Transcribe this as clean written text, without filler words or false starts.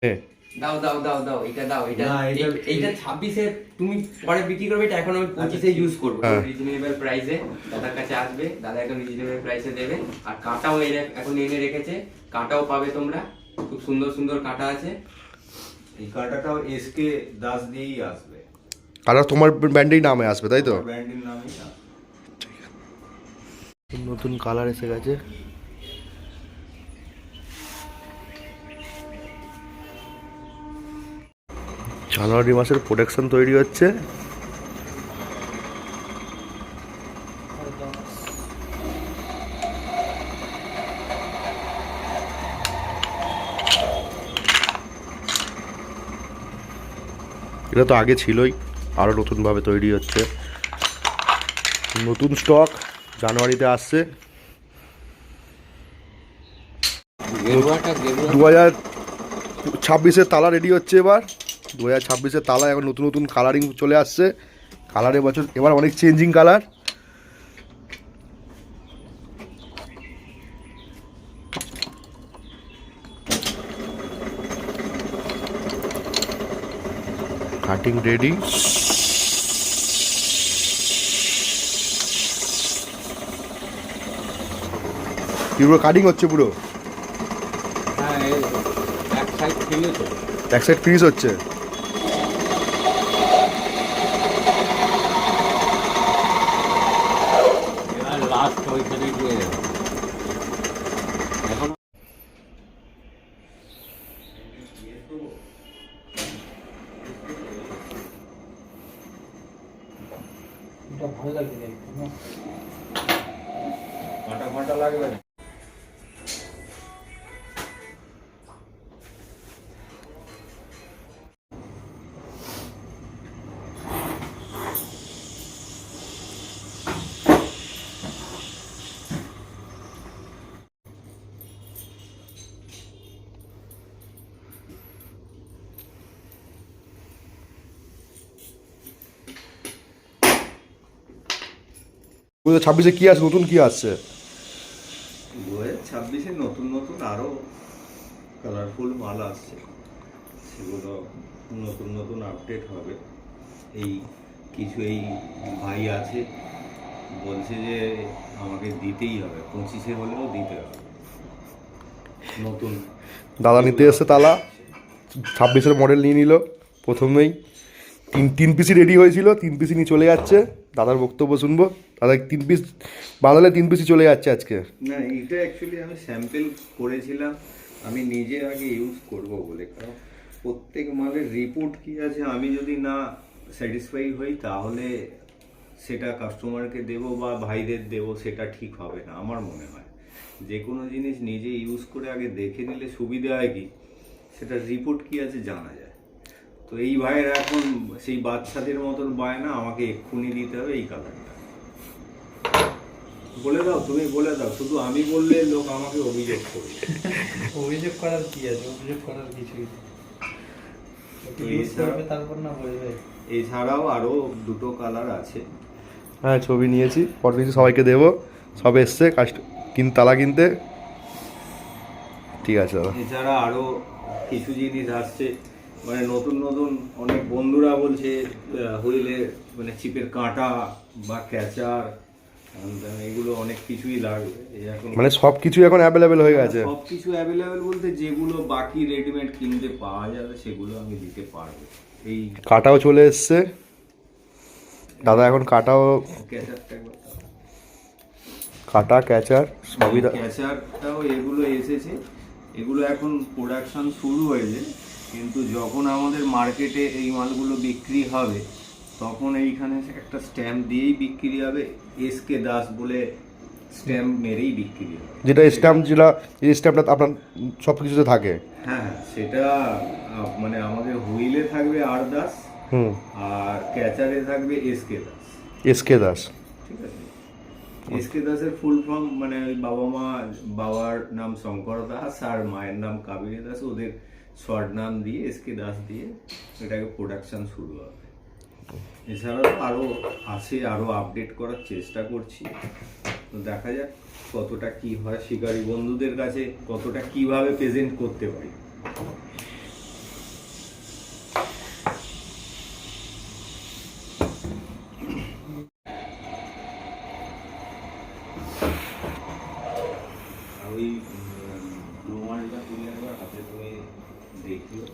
দাও দাও দাও দাও, এটা দাও, এটা 26-এ তুমি পরে বিক্রি করবে, এটা এখন আমি 25-এ ইউজ করবো রিজনেবল প্রাইসে। দাদার কাছে আসবে, দাদা একদম রিজনেবল প্রাইসে দেবে। আর কাঁটাও এখন এনে রেখেছে, কাঁটাও পাবে তোমরা, খুব সুন্দর সুন্দর কাঁটা আছে। এই কাঁটাটাও এসকে দাস দিয়েই আসবে, কালার তোমার ব্র্যান্ডেই নামে আসবে, তাই তো? ব্র্যান্ডের নামেই আসবে। নতুন কালার এসে গেছে। জানুয়ারি মাসের প্রোডাকশন তৈরি হচ্ছে। এটা তো আগে ছিলই, আরও নতুনভাবে তৈরি হচ্ছে। নতুন স্টক জানুয়ারিতে আসছে। 2026-এর তালা রেডি হচ্ছে এবার। 2026-এর তালা এখন নতুন নতুন কালারিং চলে আসছে। কালারের বছর এবার অনেক চেঞ্জিং কালার। Cutting ready. পুরো কাটিং হচ্ছে পুরো। হ্যাঁ, এক সাইড ফিনিশ হচ্ছে। এক সাইড ফিনিশ হচ্ছে। এবার লাস্ট ওইখানে গিয়ে এখন ভালো লাগছে দেখতে না, কাঁটা ফাটা লাগবে না। পুরো 26-এ কি আছে, নতুন কি আসছে? 2026-এ নতুন নতুন আরো কালারফুল মাল আসছে, সেগুলো নতুন নতুন আপডেট হবে। এই কিছু এই ভাই আছে বলছে যে আমাকে দিতেই হবে, 25-এ হলেও দিতে হবে নতুন। দাদা নিতে এসছে তালা, 26-এর মডেল নিয়ে নিল প্রথমেই। তিন পিসি রেডি হয়েছিল, 3 পিসি নিয়ে চলে যাচ্ছে। দাদার বক্তব্য শুনবো। দাদা 3 পিস বানালে 3 পিসি চলে যাচ্ছে আজকে। না, এটা অ্যাকচুয়ালি আমি স্যাম্পল করেছিলাম, আমি নিজে আগে ইউজ করব বলে। কারণ প্রত্যেক মালের রিপোর্ট কি আছে, আমি যদি না স্যাটিসফাই হই তাহলে সেটা কাস্টমারকে দেব বা ভাইদের দেব, সেটা ঠিক হবে না আমার মনে হয়। যে কোনো জিনিস নিজে ইউজ করে আগে দেখে নিলে সুবিধা হয় কি, সেটা রিপোর্ট কি আছে জানা যায়। তো এই ভাইয়ের এখন সেই বাচ্চাদের মতন বায়না, আমাকে এক্ষুনি দিতে হবে এই কালারটা। বলে দাও, তুমি বলে দাও, শুধু আমি বললে লোক আমাকে অভিযোগ করবে। অভিযোগ করার কি আছে, অভিযোগ করার কিছুই নেই। তারপর না বলবে। এছাড়াও আরো দুটো কালার আছে। হ্যাঁ, ছবি নিয়েছি, ফটো নিয়েছি, সবাইকে দেবো। সব এসছে তালা কিনতে। ঠিক আছে দাদা। এছাড়া আরো কিছু জিনিস আসছে, মানে নতুন নতুন অনেক বন্ধুরা বলছে হুইলে মানে চিপের কাঁটা বা ক্যাচার, এগুলো অনেক কিছুই লাগবে। এই এখন মানে সব কিছু এখন অ্যাভেলেবেল হয়ে গেছে। সব কিছু অ্যাভেলেবেল বলতে যেগুলো বাকি রেডিমেড কিনতে পাওয়া যাবে সেগুলো আমি দিতে পারবো। এই কাটাও চলে এসছে দাদা, এখন কাটাও, ক্যাচারটা একবার দাও। কাটা ক্যাচার সবই। ক্যাচারটাও এগুলো এসেছে, এগুলো এখন প্রোডাকশন শুরু হয়েছে, কিন্তু যখন আমাদের মার্কেটে এই মালগুলো বিক্রি হবে তখন এইখানে একটা স্ট্যাম্প দিয়েই বিক্রি হবে, এসকে দাস বলে স্ট্যাম্প মেরেই বিক্রি হবে। যেটা স্ট্যাম্প, এই স্ট্যাম্পটা আপনার সব কিছুতে থাকে। হ্যাঁ, সেটা মানে আমাদের হুইলে থাকবে আর দাস, আর ক্যাচারে থাকবে এসকে দাস। এসকে দাস, ঠিক আছে। এসকে দাসের ফুল ফর্ম মানে ওই বাবার নাম শঙ্কর দাস আর মায়ের নাম কাবেরী দাস, ওদের শর্ট নাম দিয়ে এসকে দাস দিয়ে এটাকে প্রোডাকশন শুরু হবে। এছাড়াও আরো আছে, আরো আপডেট করার চেষ্টা করছি। তো দেখা যাক কতটা কি হয়, শিকারী বন্ধুদের কাছে কতটা কিভাবে প্রেজেন্ট করতে পারি। ওই রুমালটা তুলে একবার হাতে করে দেখিও।